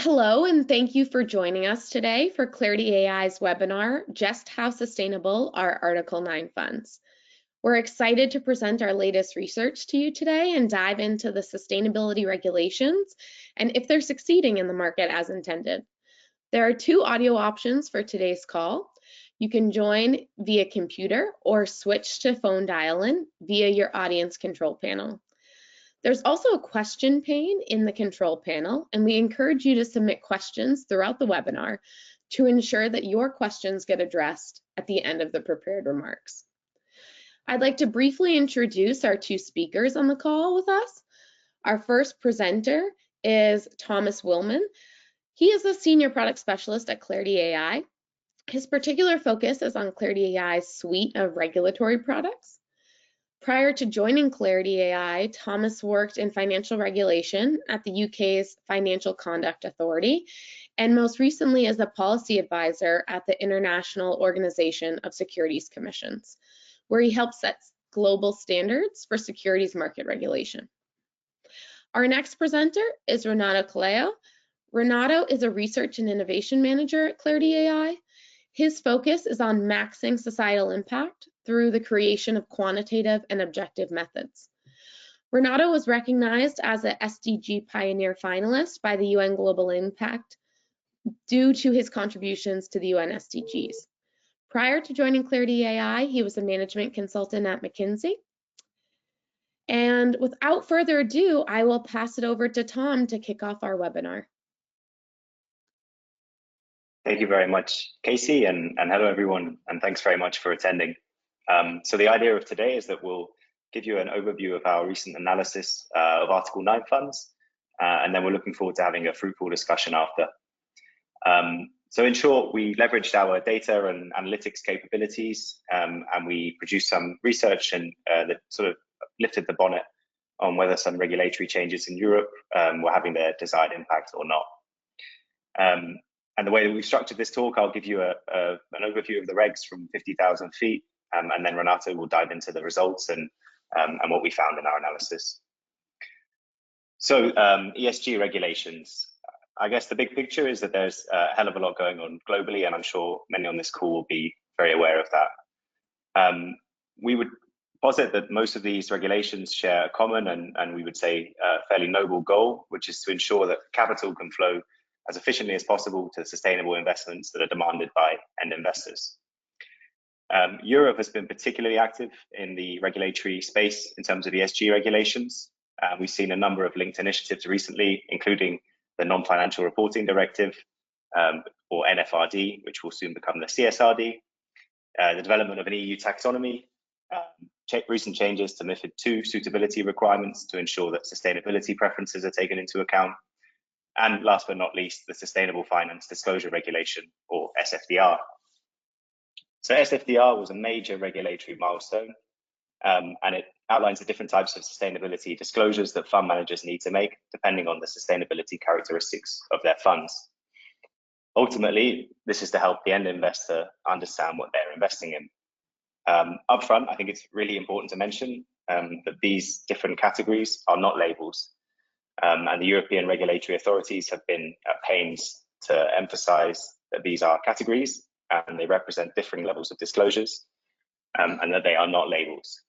Hello, and thank you for joining us today for Clarity AI's webinar, Just How Sustainable Are Article 9 Funds? We're excited to present our latest research to you today and dive into the sustainability regulations and if they're succeeding in the market as intended. There are two audio options for today's call. You can join via computer or switch to phone dial-in via your audience control panel. There's also a question pane in the control panel, and we encourage you to submit questions throughout the webinar to ensure that your questions get addressed at the end of the prepared remarks. I'd like to briefly introduce our two speakers on the call with us. Our first presenter is Thomas Willman. He is a senior product specialist at Clarity AI. His particular focus is on Clarity AI's suite of regulatory products. Prior to joining Clarity AI, Thomas worked in financial regulation at the UK's Financial Conduct Authority, and most recently as a policy advisor at the International Organization of Securities Commissions, where he helps set global standards for securities market regulation. Our next presenter is Renato Caleo. Renato is a research and innovation manager at Clarity AI. His focus is on maxing societal impact through the creation of quantitative and objective methods. Renato was recognized as a SDG Pioneer finalist by the UN Global Impact due to his contributions to the UN SDGs. Prior to joining Clarity AI, he was a management consultant at McKinsey. And without further ado, I will pass it over to Tom to kick off our webinar. Thank you very much, Casey, and hello everyone, and thanks very much for attending. So the idea of today is that we'll give you an overview of our recent analysis of Article 9 funds, and then we're looking forward to having a fruitful discussion after. So in short, we leveraged our data and analytics capabilities, and we produced some research and that sort of lifted the bonnet on whether some regulatory changes in Europe were having their desired impact or not. And the way that we've structured this talk, I'll give you an overview of the regs from 50,000 feet, and then Renato will dive into the results and what we found in our analysis. So ESG regulations. I guess the big picture is that there's a hell of a lot going on globally, and I'm sure many on this call will be very aware of that. We would posit that most of these regulations share a common and we would say fairly noble goal, which is to ensure that capital can flow as efficiently as possible to sustainable investments that are demanded by end investors. Europe has been particularly active in the regulatory space in terms of ESG regulations. We've seen a number of linked initiatives recently, including the Non-Financial Reporting Directive, or NFRD, which will soon become the CSRD, the development of an EU taxonomy, recent changes to MiFID II suitability requirements to ensure that sustainability preferences are taken into account, and last but not least, the Sustainable Finance Disclosure Regulation, or SFDR. So SFDR was a major regulatory milestone, and it outlines the different types of sustainability disclosures that fund managers need to make, depending on the sustainability characteristics of their funds. Ultimately, this is to help the end investor understand what they're investing in. Upfront, I think it's really important to mention that these different categories are not labels. And the European regulatory authorities have been at pains to emphasize that these are categories and they represent differing levels of disclosures, and that they are not labels.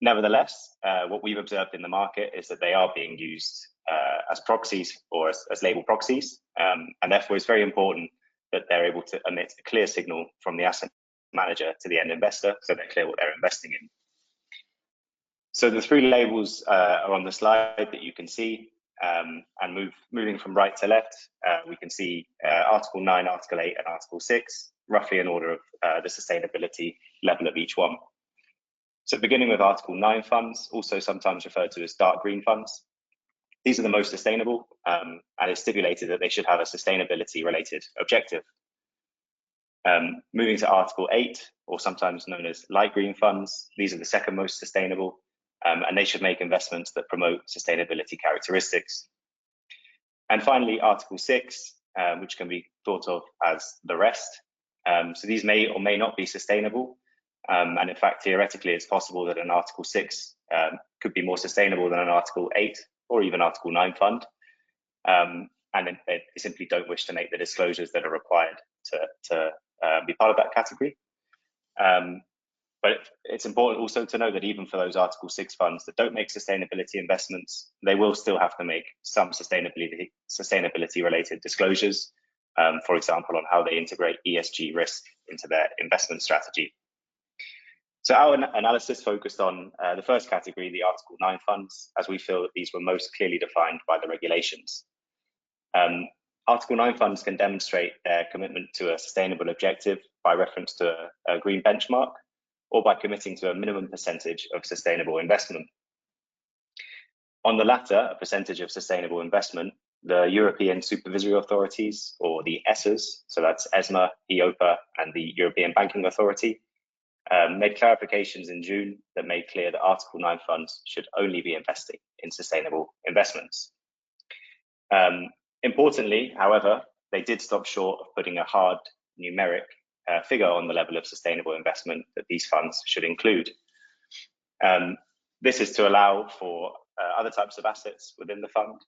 Nevertheless, what we've observed in the market is that they are being used as proxies or as label proxies, and therefore it's very important that they're able to emit a clear signal from the asset manager to the end investor so they're clear what they're investing in. So the three labels are on the slide that you can see, and moving from right to left, we can see Article 9, Article 8, and Article 6, roughly in order of the sustainability level of each one. So beginning with Article 9 funds, also sometimes referred to as dark green funds. These are the most sustainable, and it's stipulated that they should have a sustainability-related objective. Moving to Article 8, or sometimes known as light green funds, these are the second most sustainable, and they should make investments that promote sustainability characteristics. And finally, Article 6, which can be thought of as the rest. So these may or may not be sustainable, and in fact, theoretically, it's possible that an Article 6 could be more sustainable than an Article 8 or even Article 9 fund. and they simply don't wish to make the disclosures that are required to be part of that category. But it's important also to know that even for those Article 6 funds that don't make sustainability investments, they will still have to make some sustainability related disclosures, for example, on how they integrate ESG risk into their investment strategy. So our analysis focused on the first category, the Article 9 funds, as we feel that these were most clearly defined by the regulations. Article 9 funds can demonstrate their commitment to a sustainable objective by reference to a green benchmark, or by committing to a minimum percentage of sustainable investment. On the latter, a percentage of sustainable investment, the European supervisory authorities, or the ESAs, so that's ESMA, EIOPA, and the European Banking Authority, made clarifications in June that made clear that Article 9 funds should only be investing in sustainable investments. Importantly, however, they did stop short of putting a hard numeric figure on the level of sustainable investment that these funds should include. This is to allow for other types of assets within the fund,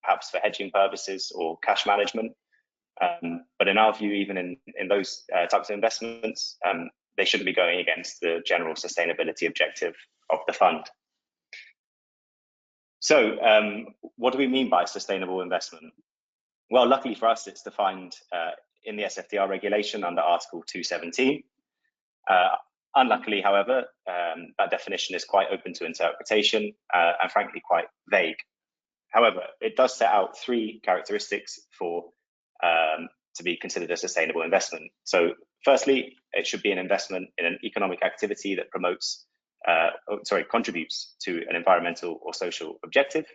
perhaps for hedging purposes or cash management. But in our view, even in those types of investments, they shouldn't be going against the general sustainability objective of the fund. So what do we mean by sustainable investment? Well, luckily for us, it's defined in the SFDR regulation under Article 217. Unluckily, however, that definition is quite open to interpretation and frankly quite vague. However, it does set out 3 characteristics for to be considered a sustainable investment. So firstly, it should be an investment in an economic activity that contributes to an environmental or social objective.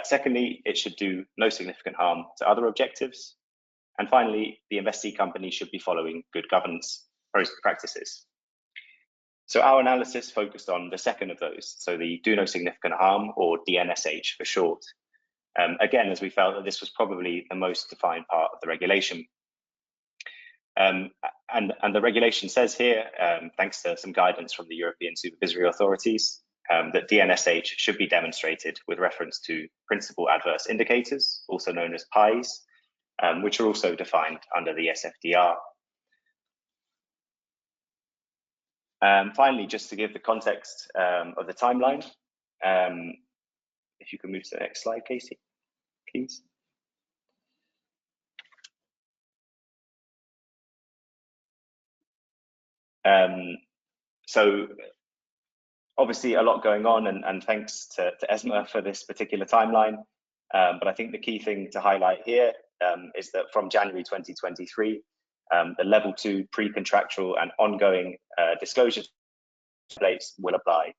Secondly, it should do no significant harm to other objectives. And finally, the investee company should be following good governance practices. So our analysis focused on the second of those, so the do no significant harm, or DNSH for short. Again, as we felt that this was probably the most defined part of the regulation. And the regulation says here, thanks to some guidance from the European supervisory authorities, that DNSH should be demonstrated with reference to principal adverse indicators, also known as PAIs, which are also defined under the SFDR. Finally, just to give the context of the timeline, if you can move to the next slide, Casey, please. So obviously a lot going on, and thanks to ESMA for this particular timeline. But I think the key thing to highlight here is that from January 2023, the level 2 pre-contractual and ongoing disclosure templates will apply.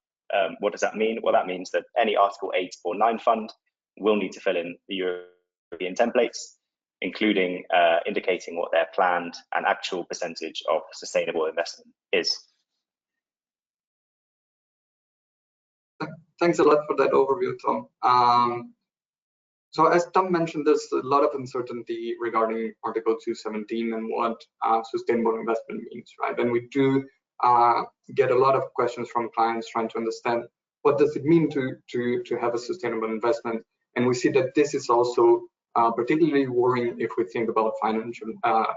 What does that mean? Well, that means that any Article 8 or 9 fund will need to fill in the European templates, including indicating what their planned and actual percentage of sustainable investment is. Thanks a lot for that overview, Tom. So as Tom mentioned, there's a lot of uncertainty regarding Article 217 and what sustainable investment means, right? And we do get a lot of questions from clients trying to understand what does it mean to have a sustainable investment. And we see that this is also particularly worrying if we think about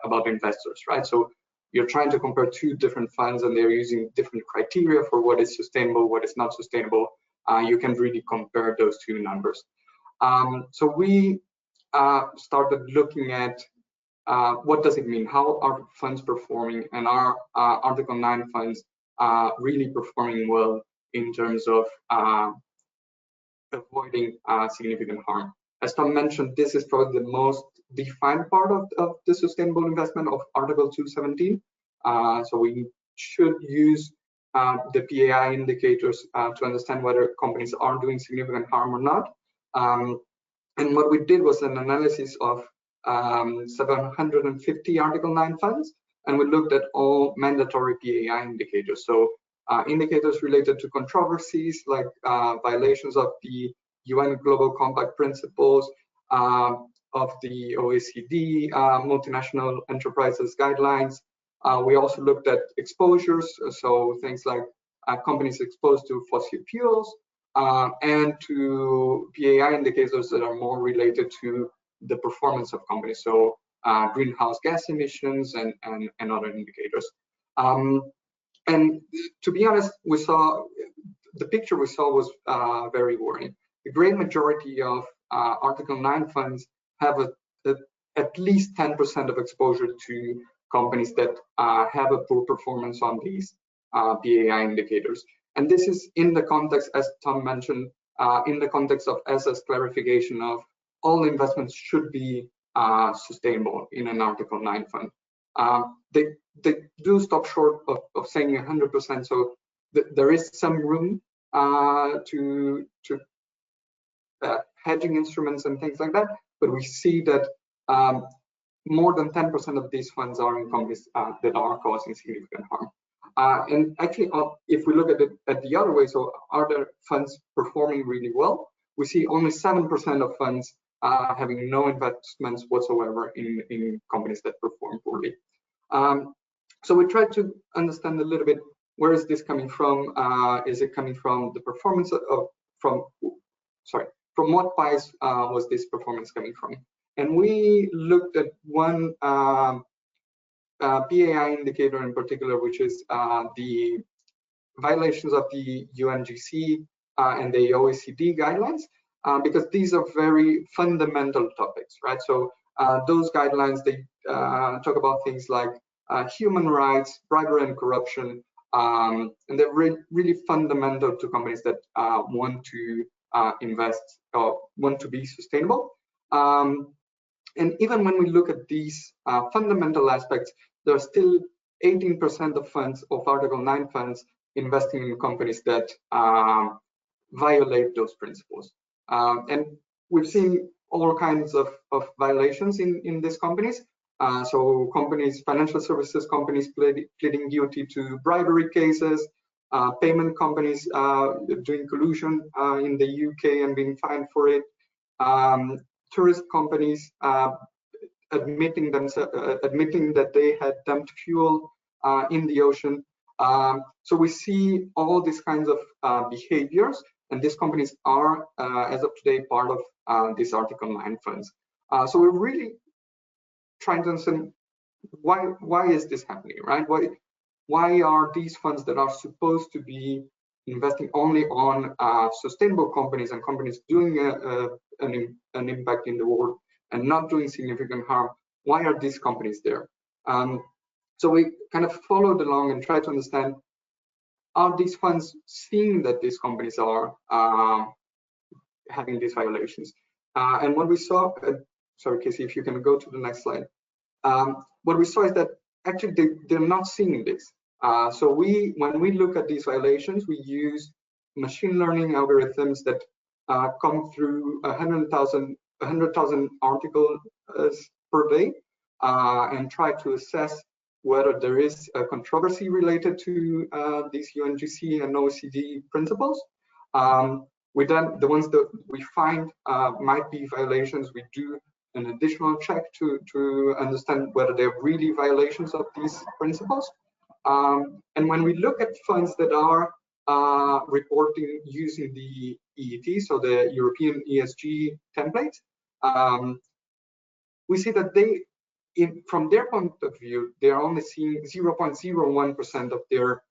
about investors, right? So you're trying to compare 2 different funds and they're using different criteria for what is sustainable, what is not sustainable. You can really compare those 2 numbers. So we started looking at what does it mean? How are funds performing, and are Article 9 funds really performing well in terms of avoiding significant harm? As Tom mentioned, this is probably the most defined part of the sustainable investment of Article 217. So we should use the PAI indicators to understand whether companies are doing significant harm or not. And what we did was an analysis of 750 Article 9 funds, and we looked at all mandatory PAI indicators. So indicators related to controversies like violations of the UN Global Compact principles, of the OECD multinational enterprises guidelines. We also looked at exposures, so things like companies exposed to fossil fuels, and to PAI indicators that are more related to the performance of companies, so greenhouse gas emissions and other indicators. And to be honest, we saw the picture we saw was very worrying. The great majority of Article 9 funds have at least 10% of exposure to companies that have a poor performance on these PAI indicators. And this is in the context, as Tom mentioned, in the context of ESA's clarification of all investments should be sustainable in an Article 9 fund. They do stop short of saying 100%, so there is some room to hedging instruments and things like that, but we see that more than 10% of these funds are in companies that are causing significant harm. And actually, if we look at it at the other way, so are there funds performing really well? We see only 7% of funds having no investments whatsoever in companies that perform poorly. So we tried to understand a little bit, where is this coming from? Is it coming from the performance from what bias was this performance coming from? And we looked at one PAI indicator in particular, which is the violations of the UNGC and the OECD guidelines, because these are very fundamental topics, right? So those guidelines, they talk about things like human rights, bribery and corruption, and they're really fundamental to companies that want to invest or want to be sustainable. And even when we look at these fundamental aspects, there are still 18% of funds, of Article 9 funds, investing in companies that violate those principles. And we've seen all kinds of violations in these companies. So companies, financial services companies pleading guilty to bribery cases, payment companies doing collusion in the UK and being fined for it, tourist companies admitting that they had dumped fuel in the ocean. So we see all these kinds of behaviors, and these companies are, as of today, part of these Article 9 funds. So we're really trying to understand why is this happening, right? Why are these funds that are supposed to be investing only on sustainable companies and companies doing an impact in the world and not doing significant harm, why are these companies there? So we kind of followed along and tried to understand, are these funds seeing that these companies are having these violations? And what we saw, sorry, Casey, if you can go to the next slide. What we saw is that actually they're not seeing this. So when we look at these violations, we use machine learning algorithms that come through 100,000 articles per day and try to assess whether there is a controversy related to these UNGC and OECD principles. We then, the ones that we find might be violations, we do an additional check to understand whether they're really violations of these principles. And when we look at funds that are reporting using the EET, so the European ESG template, we see that from their point of view, they're only seeing 0.01% of their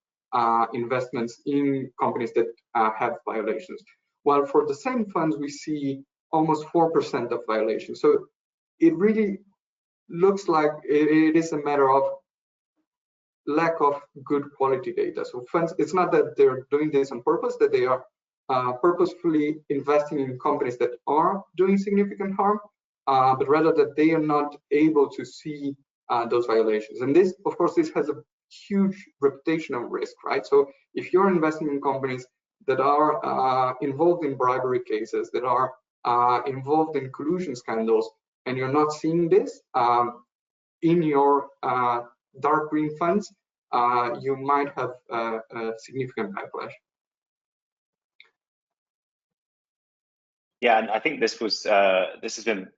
investments in companies that have violations. While for the same funds, we see almost 4% of violations. So it really looks like it is a matter of lack of good quality data. So funds, it's not that they're doing this on purpose, that they are purposefully investing in companies that are doing significant harm, but rather that they are not able to see those violations. And this, of course, this has a huge reputational risk, right? So if you're investing in companies that are involved in bribery cases, that are involved in collusion scandals, and you're not seeing this in your dark green funds, you might have a significant backlash. Yeah, and I think this has been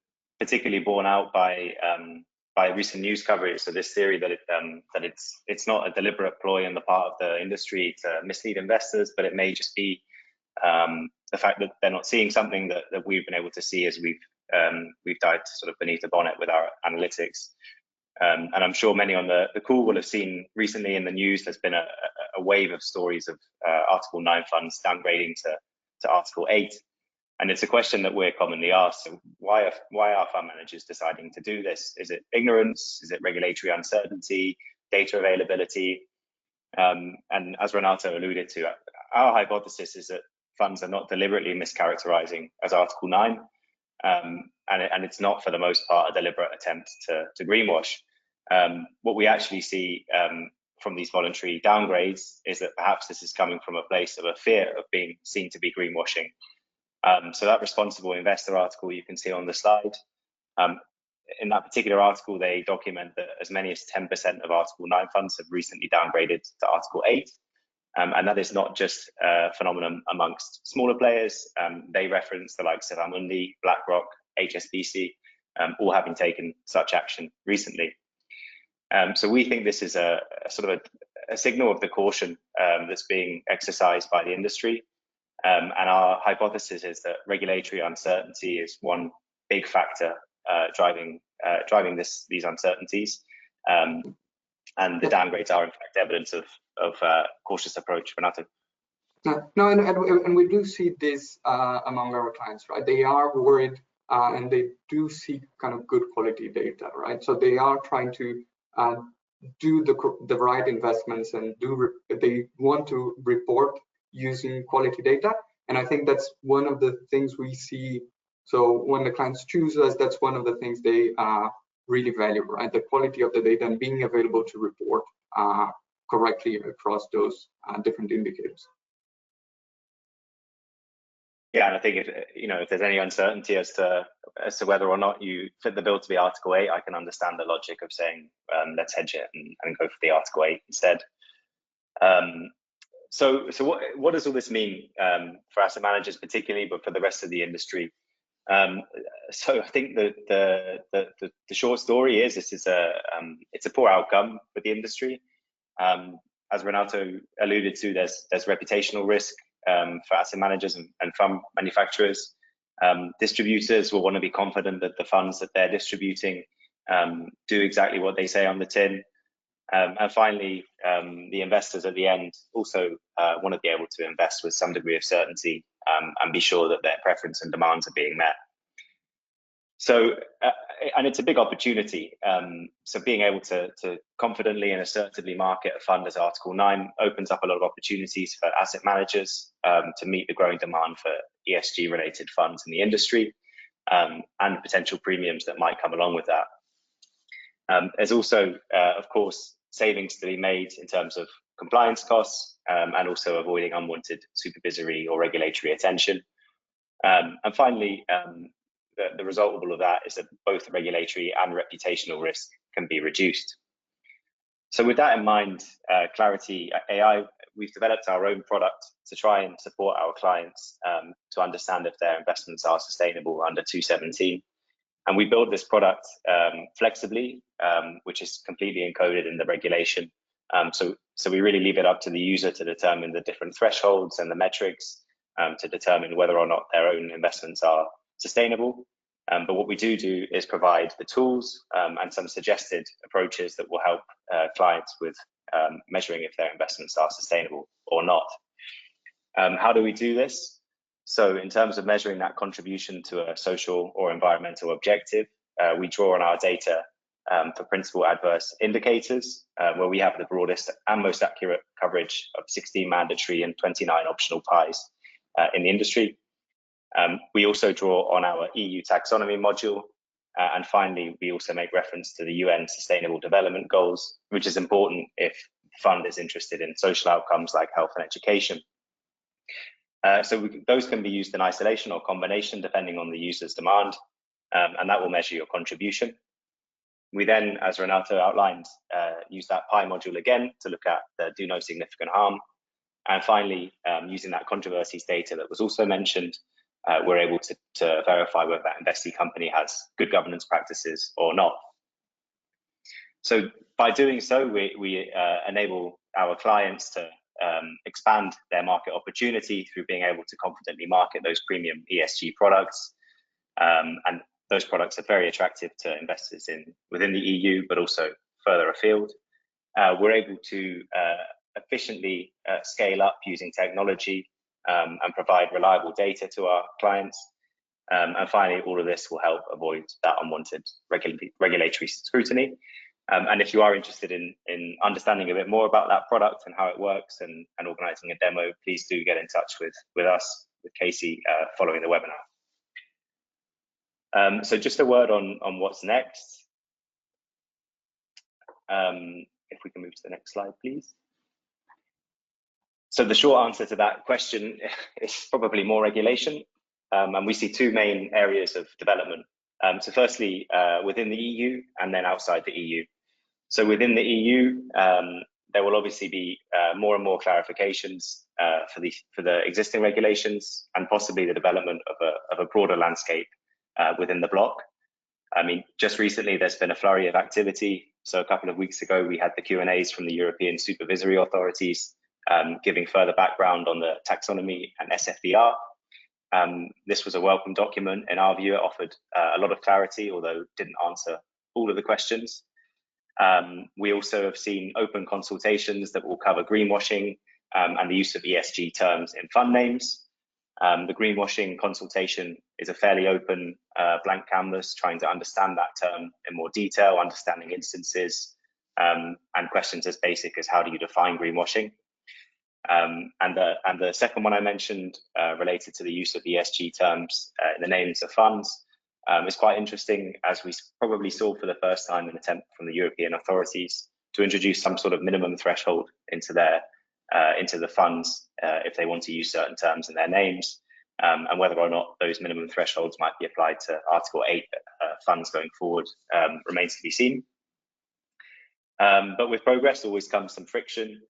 particularly borne out by recent news coverage. So this theory that it's not a deliberate ploy on the part of the industry to mislead investors, but it may just be the fact that they're not seeing something that we've been able to see as we've we've dived sort of beneath the bonnet with our analytics. And I'm sure many on the call will have seen recently in the news, there's been a wave of stories of Article 9 funds downgrading to Article 8. And it's a question that we're commonly asked. So why are fund managers deciding to do this? Is it ignorance? Is it regulatory uncertainty, data availability? And as Renato alluded to, our hypothesis is that funds are not deliberately mischaracterizing as Article 9. And it's not, for the most part, a deliberate attempt to greenwash. What we actually see from these voluntary downgrades is that perhaps this is coming from a place of a fear of being seen to be greenwashing. So that responsible investor article you can see on the slide, in that particular article, they document that as many as 10% of Article 9 funds have recently downgraded to Article 8. And that is not just a phenomenon amongst smaller players. They reference the likes of Amundi, BlackRock, HSBC, all having taken such action recently. So we think this is a sort of a signal of the caution that's being exercised by the industry. And our hypothesis is that regulatory uncertainty is one big factor driving these uncertainties. And the downgrades are in fact evidence of cautious approach. Renato. No, and we do see this among our clients, right? They are worried and they do seek kind of good quality data, right? So they are trying to do the right investments and they want to report using quality data. And I think that's one of the things we see. So when the clients choose us, that's one of the things they really value, right? The quality of the data and being available to report correctly across those different indicators. Yeah, and I think if there's any uncertainty as to whether or not you fit the bill to be Article 8, I can understand the logic of saying let's hedge it and go for the Article 8 instead. So what does all this mean for asset managers particularly, but for the rest of the industry? So I think that the short story is this is it's a poor outcome for the industry. As Renato alluded to, there's reputational risk for asset managers and fund manufacturers. Distributors will want to be confident that the funds that they're distributing do exactly what they say on the tin. And finally, the investors at the end also want to be able to invest with some degree of certainty and be sure that their preference and demands are being met. So, and it's a big opportunity. So being able to confidently and assertively market a fund as Article 9 opens up a lot of opportunities for asset managers to meet the growing demand for ESG related funds in the industry and potential premiums that might come along with that. There's also, of course, savings to be made in terms of compliance costs and also avoiding unwanted supervisory or regulatory attention. And finally, the result of all of that is that both regulatory and reputational risk can be reduced. So with that in mind, Clarity AI, we've developed our own product to try and support our clients to understand if their investments are sustainable under 217. And we built this product flexibly, which is completely encoded in the regulation. So we really leave it up to the user to determine the different thresholds and the metrics to determine whether or not their own investments are sustainable. But what we do is provide the tools and some suggested approaches that will help clients with measuring if their investments are sustainable or not. How do we do this? So in terms of measuring that contribution to a social or environmental objective, we draw on our data for principal adverse indicators, where we have the broadest and most accurate coverage of 16 mandatory and 29 optional PIs in the industry. We also draw on our EU taxonomy module. And finally, we also make reference to the UN Sustainable Development Goals, which is important if the fund is interested in social outcomes like health and education. So those can be used in isolation or combination depending on the user's demand, and that will measure your contribution. We then, as Renato outlined, use that PI module again to look at the do no significant harm. And finally, using that controversies data that was also mentioned, we're able to verify whether that investee company has good governance practices or not. So by doing so, we enable our clients to expand their market opportunity through being able to confidently market those premium ESG products. And those products are very attractive to investors within the EU, but also further afield. We're able to efficiently scale up using technology and provide reliable data to our clients. And finally, all of this will help avoid that unwanted regulatory scrutiny. And if you are interested in understanding a bit more about that product and how it works and organizing a demo, please do get in touch with us, with Casey, following the webinar. So just a word on what's next. If we can move to the next slide, please. So the short answer to that question is probably more regulation. And we see two main areas of development. So firstly, within the EU and then outside the EU. So within the EU, there will obviously be more and more clarifications for the existing regulations and possibly the development of a broader landscape within the bloc. I mean, just recently there's been a flurry of activity. So a couple of weeks ago, we had the Q&As from the European supervisory authorities, giving further background on the taxonomy and SFDR. This was a welcome document. In our view, it offered a lot of clarity, although didn't answer all of the questions. We also have seen open consultations that will cover greenwashing and the use of ESG terms in fund names. The greenwashing consultation is a fairly open blank canvas, trying to understand that term in more detail, understanding instances and questions as basic as how do you define greenwashing. And the second one I mentioned related to the use of ESG terms in the names of funds is quite interesting, as we probably saw for the first time an attempt from the European authorities to introduce some sort of minimum threshold into the funds if they want to use certain terms in their names, and whether or not those minimum thresholds might be applied to Article 8 funds going forward remains to be seen. But with progress always comes some friction.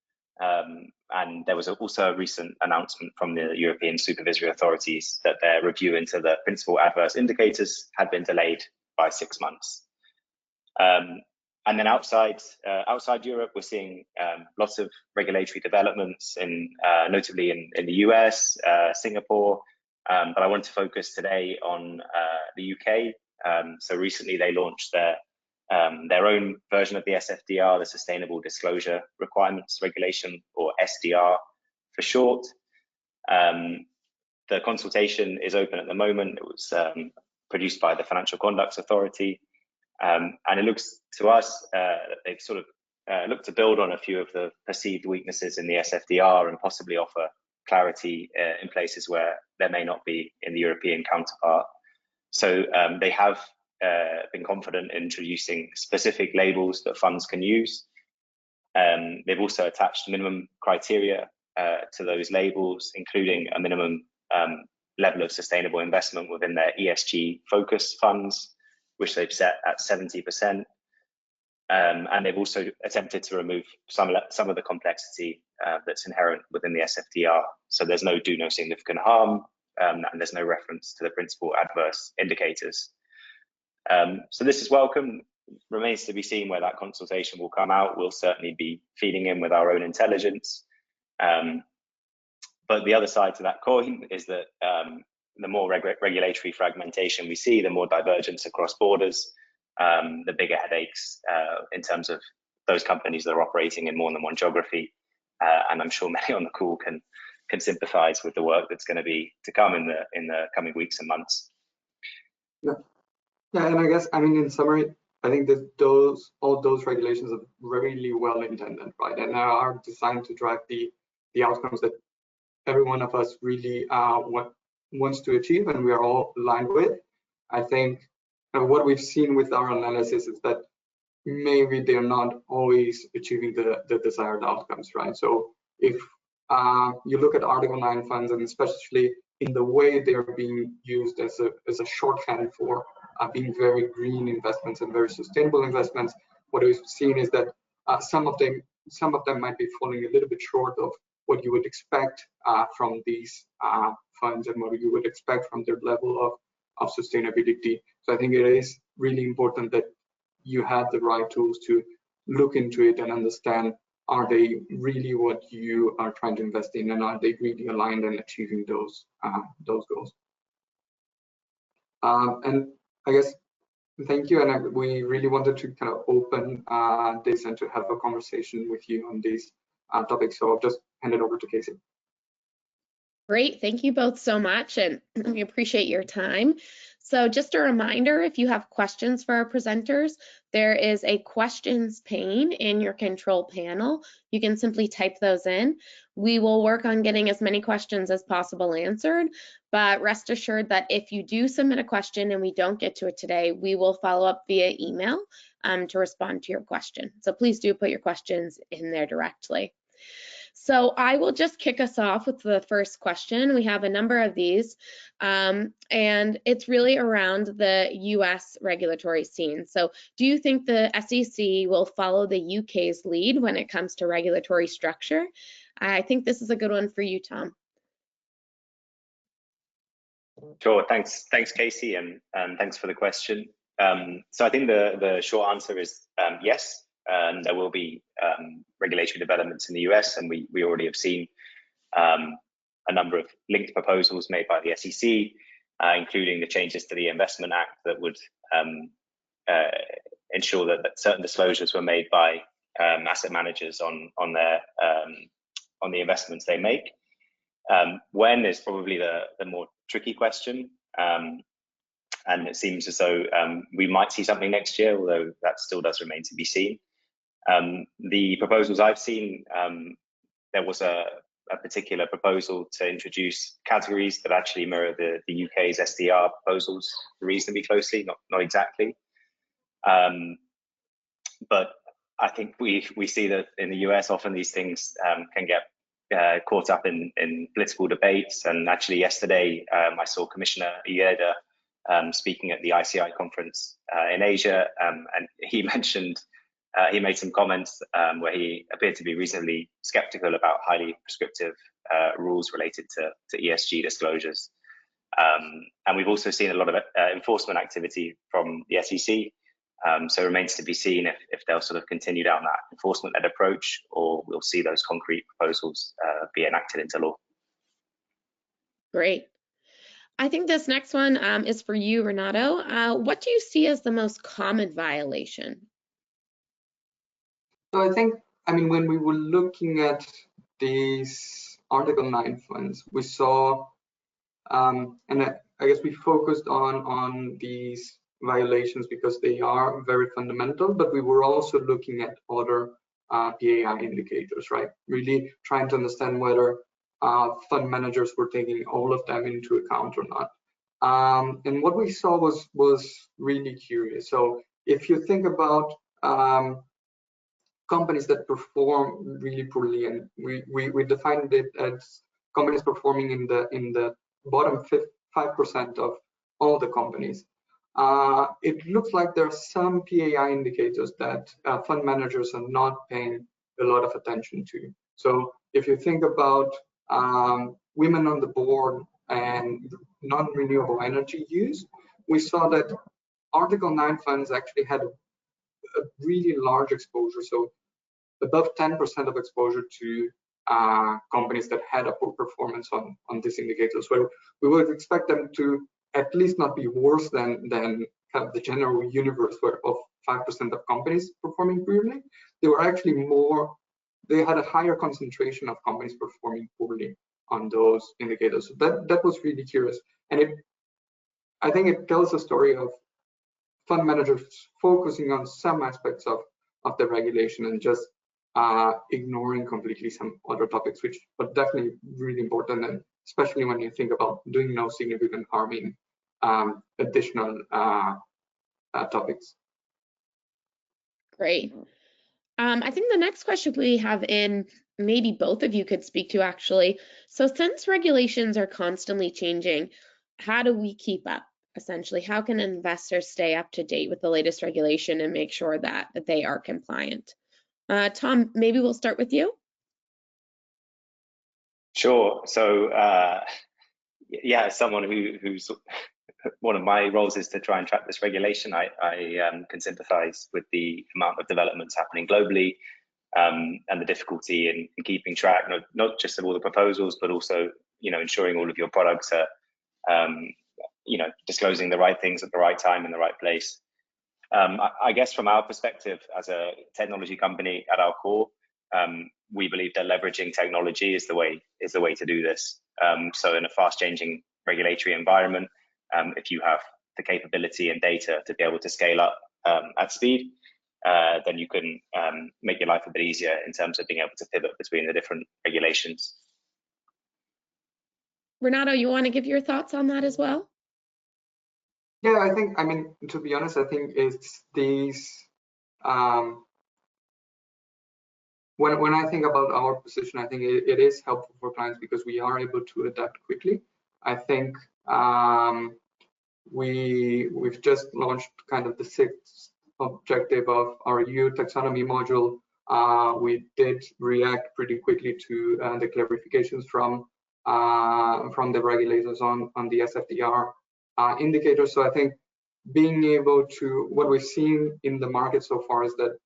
And there was also a recent announcement from the European supervisory authorities that their review into the principal adverse indicators had been delayed by 6 months. And then outside Europe, we're seeing lots of regulatory developments, notably in the US, Singapore, but I want to focus today on the UK. So recently they launched their own version of the SFDR, the Sustainable Disclosure Requirements Regulation, or SDR for short. The consultation is open at the moment. It was produced by the Financial Conduct Authority, and it looks to us that they've sort of looked to build on a few of the perceived weaknesses in the SFDR and possibly offer clarity in places where there may not be in the European counterpart. So they have been confident in introducing specific labels that funds can use. They've also attached minimum criteria to those labels, including a minimum level of sustainable investment within their ESG focus funds, which they've set at 70%. And they've also attempted to remove some of the complexity that's inherent within the SFDR. So there's no do no significant harm, and there's no reference to the principal adverse indicators. So this is welcome. Remains to be seen where that consultation will come out. We'll certainly be feeding in with our own intelligence. But the other side to that coin is that the more regulatory fragmentation we see, the more divergence across borders, the bigger headaches in terms of those companies that are operating in more than one geography. And I'm sure many on the call can sympathize with the work that's going to come in the coming weeks and months. Yeah, and I guess, I mean, in summary, I think that all those regulations are really well intended, right? And are designed to drive the outcomes that every one of us really wants to achieve, and we are all aligned with. I think what we've seen with our analysis is that maybe they're not always achieving the desired outcomes, right? So if you look at Article 9 funds, and especially in the way they're being used as a shorthand for being very green investments and very sustainable investments, what we've seen is that some of them might be falling a little bit short of what you would expect from these funds and what you would expect from their level of sustainability. So I think it is really important that you have the right tools to look into it and understand, are they really what you are trying to invest in, and are they really aligned and achieving those goals? And I guess, thank you. And we really wanted to kind of open this and to have a conversation with you on these topics. So I'll just hand it over to Casey. Great, thank you both so much, and we appreciate your time. So just a reminder, if you have questions for our presenters, there is a questions pane in your control panel. You can simply type those in. We will work on getting as many questions as possible answered, but rest assured that if you do submit a question and we don't get to it today, we will follow up via email to respond to your question. So please do put your questions in there directly. So I will just kick us off with the first question. We have a number of these, and it's really around the US regulatory scene. So do you think the SEC will follow the UK's lead when it comes to regulatory structure? I think this is a good one for you, Tom. Sure, thanks Casey, and thanks for the question. So I think the short answer is yes. There will be regulatory developments in the US, and we already have seen a number of linked proposals made by the SEC, including the changes to the Investment Act that would ensure that certain disclosures were made by asset managers on the investments they make. When is probably the more tricky question, and it seems as though we might see something next year, although that still does remain to be seen. The proposals I've seen, there was a particular proposal to introduce categories that actually mirror the UK's SDR proposals reasonably closely, not exactly. But I think we see that in the US, often these things can get caught up in political debates. And actually yesterday, I saw Commissioner Ueda speaking at the ICI conference in Asia, and he mentioned he made some comments where he appeared to be reasonably skeptical about highly prescriptive rules related to ESG disclosures. And we've also seen a lot of enforcement activity from the SEC. So it remains to be seen if they'll sort of continue down that enforcement-led approach, or we'll see those concrete proposals be enacted into law. Great. I think this next one is for you, Renato. What do you see as the most common violation? So I mean, when we were looking at these Article 9 funds, we saw, and I guess we focused on these violations because they are very fundamental, but we were also looking at other PAI indicators, right? Really trying to understand whether fund managers were taking all of them into account or not. And what we saw was really curious. So if you think about companies that perform really poorly, and we defined it as companies performing in the bottom 5% of all the companies. It looks like there are some PAI indicators that fund managers are not paying a lot of attention to. So if you think about women on the board and non-renewable energy use, we saw that Article 9 funds actually had a really large exposure, so above 10% of exposure to companies that had a poor performance on these indicators. So we would expect them to at least not be worse than kind of the general universe of 5% of companies performing poorly. They were actually they had a higher concentration of companies performing poorly on those indicators. So that was really curious. And I think it tells a story of fund managers focusing on some aspects of the regulation and just ignoring completely some other topics, which are definitely really important, and especially when you think about doing no significant harm in additional topics. Great. I think the next question we have in, maybe both of you could speak to actually. So since regulations are constantly changing, how do we keep up? Essentially, how can investors stay up to date with the latest regulation and make sure that they are compliant? Tom, maybe we'll start with you. Sure. So yeah, as someone who's one of my roles is to try and track this regulation, I can sympathize with the amount of developments happening globally, and the difficulty in keeping track, not just of all the proposals, but also ensuring all of your products are disclosing the right things at the right time in the right place. I guess from our perspective as a technology company at our core, we believe that leveraging technology is the way to do this. So in a fast changing regulatory environment, if you have the capability and data to be able to scale up at speed, then you can make your life a bit easier in terms of being able to pivot between the different regulations. Renato, you want to give your thoughts on that as well? Yeah, I mean, to be honest, I think it's these, when I think about our position, I think it is helpful for clients because we are able to adapt quickly. I think we've just launched kind of the 6th objective of our EU taxonomy module. We did react pretty quickly to the clarifications from the regulators on the SFDR indicators. So I think being able to, what we've seen in the market so far is that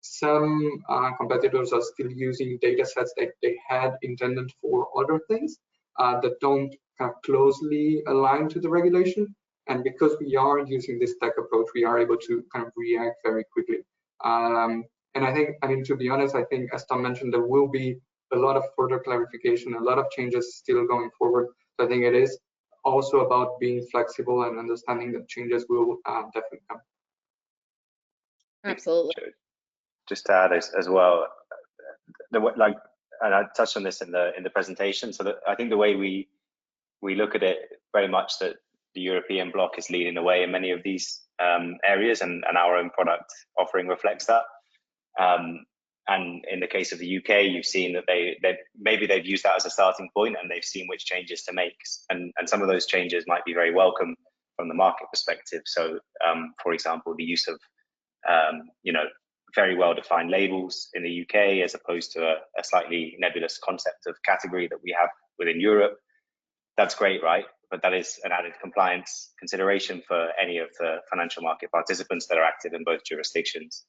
some competitors are still using data sets that they had intended for other things that don't kind of closely align to the regulation. And because we are using this tech approach, we are able to kind of react very quickly. And I think, I mean, to be honest, I think as Tom mentioned, there will be a lot of further clarification, a lot of changes still going forward. So I think it is also about being flexible and understanding that changes will definitely come. Absolutely. Just to add as well, and I touched on this in the presentation. So that I think the way we look at it very much that the European bloc is leading the way in many of these areas, and our own product offering reflects that. And in the case of the UK, you've seen that they've used that as a starting point, and they've seen which changes to make, and some of those changes might be very welcome from the market perspective. So, for example, the use of very well-defined labels in the UK as opposed to a slightly nebulous concept of category that we have within Europe. That's great, right? But that is an added compliance consideration for any of the financial market participants that are active in both jurisdictions.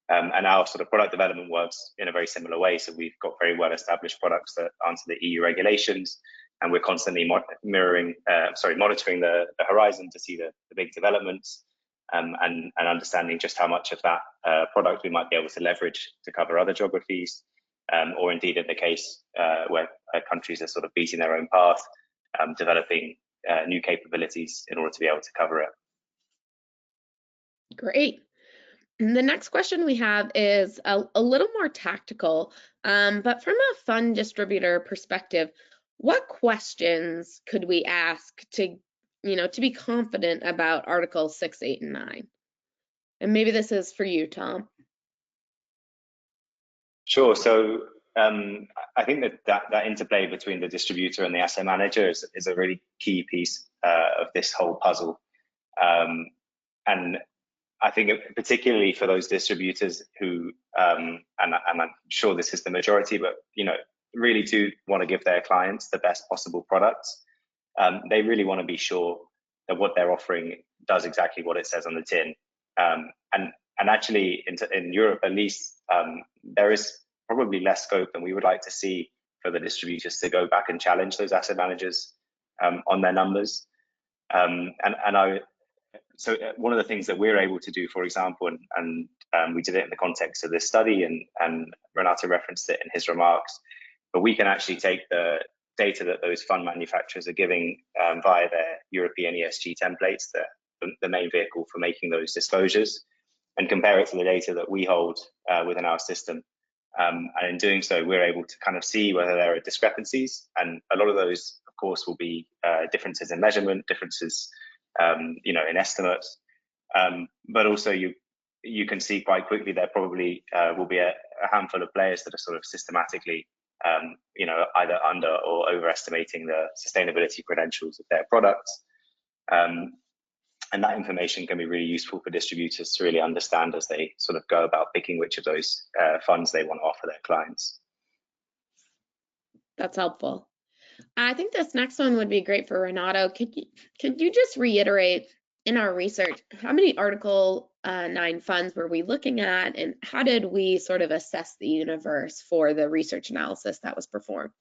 And our sort of product development works in a very similar way. So we've got very well-established products that answer the EU regulations, and we're constantly monitoring the horizon to see the big developments, and understanding just how much of that product we might be able to leverage to cover other geographies, or indeed in the case where countries are sort of beating their own path, developing new capabilities in order to be able to cover it. Great. The next question we have is a little more tactical, but from a fund distributor perspective, what questions could we ask to be confident about Articles 6, 8, and 9? And maybe this is for you, Tom. Sure. So I think that interplay between the distributor and the asset manager is a really key piece of this whole puzzle. And I think particularly for those distributors who, and I'm sure this is the majority, but really do want to give their clients the best possible products. They really want to be sure that what they're offering does exactly what it says on the tin. And actually, in Europe at least, there is probably less scope than we would like to see for the distributors to go back and challenge those asset managers on their numbers. So one of the things that we're able to do, for example, and we did it in the context of this study, and Renato referenced it in his remarks, but we can actually take the data that those fund manufacturers are giving via their European ESG templates, the main vehicle for making those disclosures, and compare it to the data that we hold within our system. And in doing so, we're able to kind of see whether there are discrepancies, and a lot of those, of course, will be differences in measurement, differences in estimates, but also you can see quite quickly there probably will be a handful of players that are sort of systematically either under or overestimating the sustainability credentials of their products, and that information can be really useful for distributors to really understand as they sort of go about picking which of those funds they want to offer their clients. That's helpful. I think this next one would be great for Renato. Could you just reiterate in our research, how many Article 9 funds were we looking at, and how did we sort of assess the universe for the research analysis that was performed?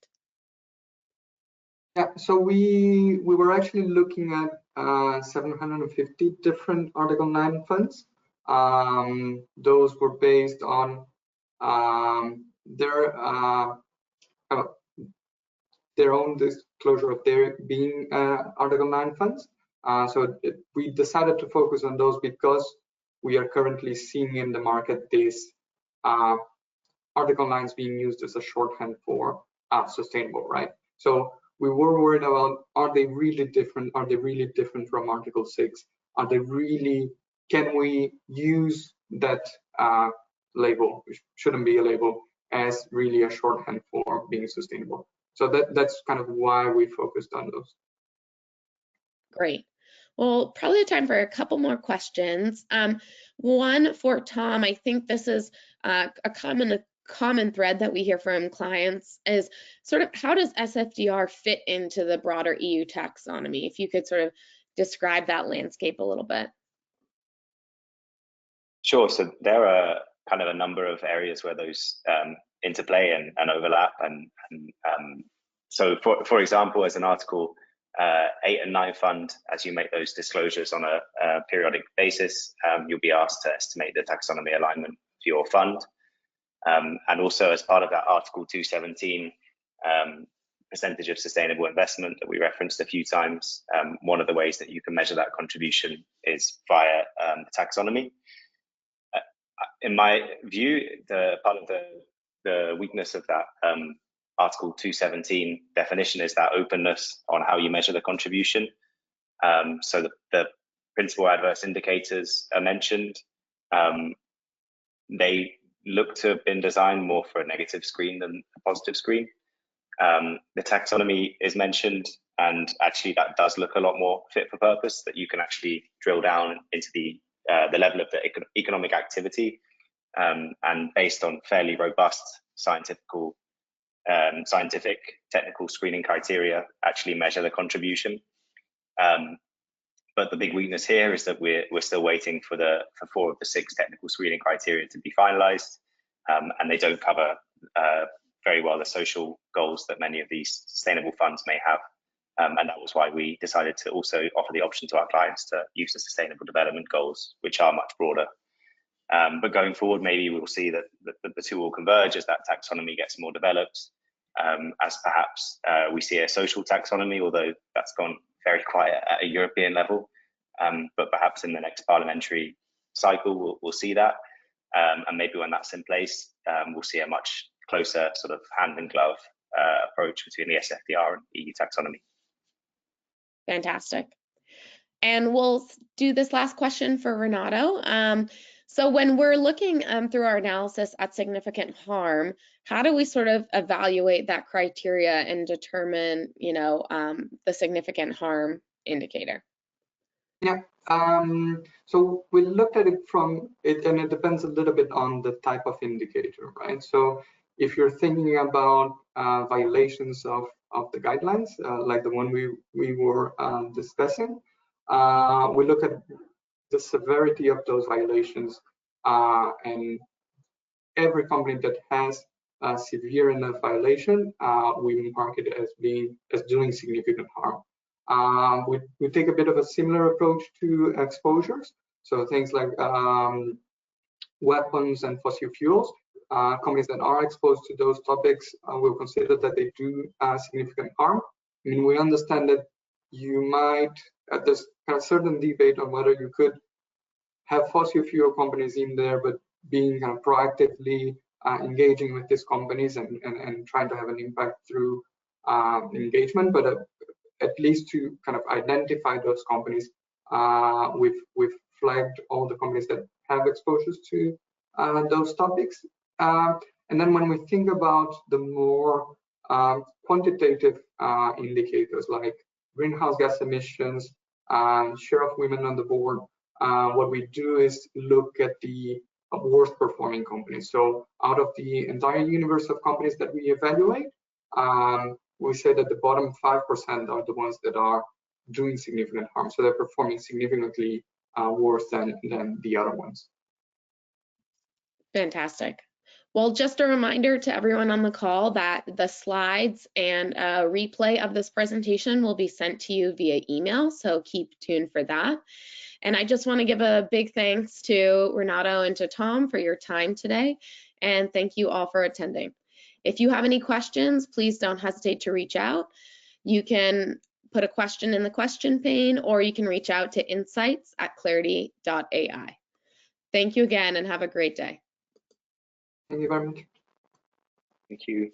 Yeah, so we were actually looking at 750 different Article 9 funds. Those were based on their own disclosure of their being Article 9 funds. We decided to focus on those because we are currently seeing in the market this Article 9 is being used as a shorthand for sustainable, right? So we were worried about, are they really different? Are they really different from Article 6? Are they really, can we use that label, which shouldn't be a label, as really a shorthand for being sustainable? So that's kind of why we focused on those. Great. Well, probably time for a couple more questions. One for Tom, I think this is a common thread that we hear from clients is sort of how does SFDR fit into the broader EU taxonomy? If you could sort of describe that landscape a little bit. Sure. So there are kind of a number of areas where those interplay and overlap. So for example, as an Article 8 and 9 fund, as you make those disclosures on a periodic basis, you'll be asked to estimate the taxonomy alignment for your fund. And also as part of that Article 217 percentage of sustainable investment that we referenced a few times, one of the ways that you can measure that contribution is via the taxonomy. In my view, part of the weakness of that Article 217 definition is that openness on how you measure the contribution. So the principal adverse indicators are mentioned. They look to have been designed more for a negative screen than a positive screen. The taxonomy is mentioned, and actually that does look a lot more fit for purpose, that you can actually drill down into the level of the economic activity, and based on fairly robust scientific technical screening criteria, actually measure the contribution. But the big weakness here is that we're still waiting for 4 of the 6 technical screening criteria to be finalized, and they don't cover very well the social goals that many of these sustainable funds may have. And that was why we decided to also offer the option to our clients to use the sustainable development goals, which are much broader. But going forward, maybe we'll see that the two will converge as that taxonomy gets more developed, as perhaps we see a social taxonomy, although that's gone very quiet at a European level. But perhaps in the next parliamentary cycle, we'll see that. And maybe when that's in place, we'll see a much closer sort of hand in glove approach between the SFDR and EU taxonomy. Fantastic. And we'll do this last question for Renato. So when we're looking through our analysis at significant harm, how do we sort of evaluate that criteria and determine, the significant harm indicator? Yeah, so we looked at it from it, and it depends a little bit on the type of indicator, right? So if you're thinking about violations of the guidelines, like the one we were discussing, we look at the severity of those violations, and every company that has a severe enough violation, we mark it as doing significant harm. We take a bit of a similar approach to exposures. So things like weapons and fossil fuels. Companies that are exposed to those topics will consider that they do significant harm. I mean, we understand that you might, there's kind of certain debate on whether you could have fossil fuel companies in there, but being kind of proactively engaging with these companies and trying to have an impact through engagement, but at least to kind of identify those companies, we've flagged all the companies that have exposures to those topics. And then when we think about the more quantitative indicators like greenhouse gas emissions, share of women on the board, what we do is look at the worst performing companies. So out of the entire universe of companies that we evaluate, we say that the bottom 5% are the ones that are doing significant harm. So they're performing significantly worse than the other ones. Fantastic. Well, just a reminder to everyone on the call that the slides and a replay of this presentation will be sent to you via email, so keep tuned for that. And I just want to give a big thanks to Renato and to Tom for your time today, and thank you all for attending. If you have any questions, please don't hesitate to reach out. You can put a question in the question pane, or you can reach out to insights@clarity.ai. Thank you again and have a great day. Thank you very much. Thank you.